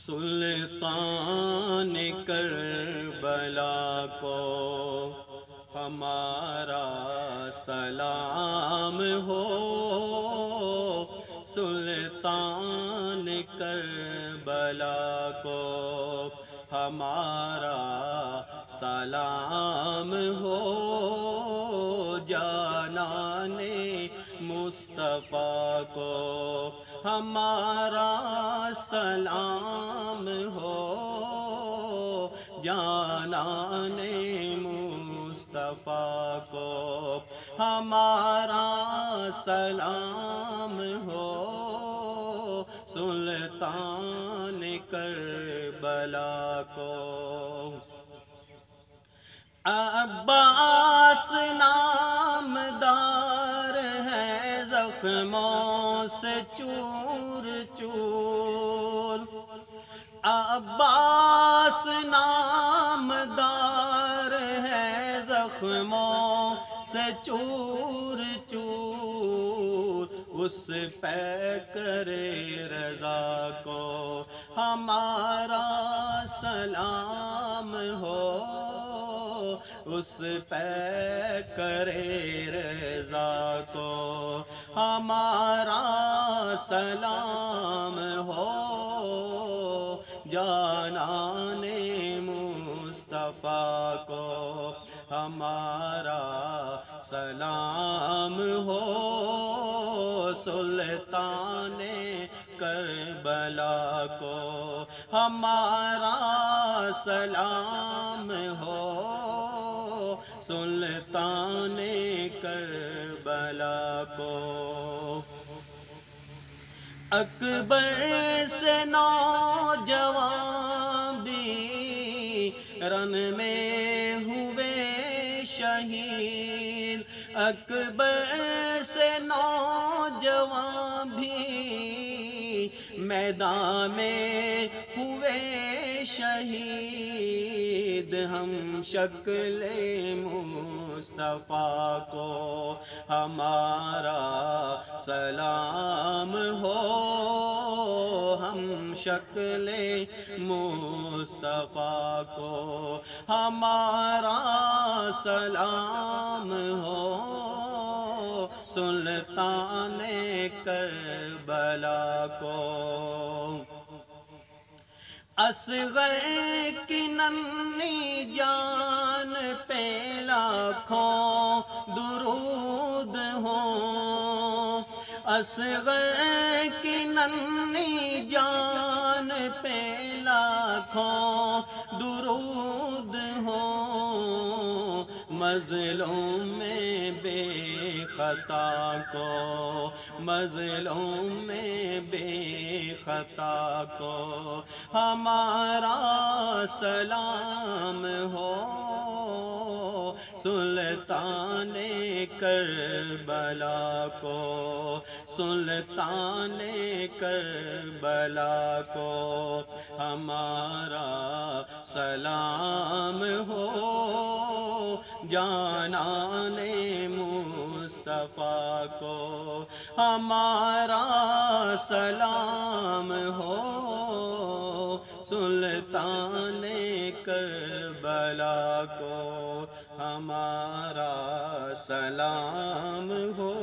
سلطان کربلا کو ہمارا سلام ہو، سلطان کربلا کو ہمارا سلام ہو، جانان مصطفیٰ کو ہمارا سلام ہو، جانان مصطفیٰ کو ہمارا سلام ہو، سلطان کربلا کو۔ عباس نامدار ہے زخموں سے چور چور، عباس نامدار ہے زخموں سے چور چور، اس پیکر رضا کو ہمارا سلام ہو، اس پیکر رضا کو ہمارا سلام ہو، جانان مصطفیٰ کو ہمارا سلام ہو، سلطان کربلا کو ہمارا سلام ہو، سلطان کربلا کو۔ اکبر سے نوجوان بھی رن میں ہوئے شہید، اکبر سے نوجوان بھی میدان میں ہوئے شہید، ہم شکل مصطفیٰ کو ہمارا سلام ہو، ہم شکل مصطفیٰ کو ہمارا سلام ہو، سلطان کربلا کو۔ اصغر کی ننھی جان پہ لاکھوں درود ہوں، اصغر کی ننھی جان پہ لاکھوں درود ہوں، مظلوم میں بے خطا کو، مظلوم میں بے خطا کو ہمارا سلام ہو، سلطان کربلا کو، سلطان کربلا کو ہمارا سلام ہو، جانان مصطفیٰ کو ہمارا سلام ہو، سلطان کربلا کو ہمارا سلام ہو۔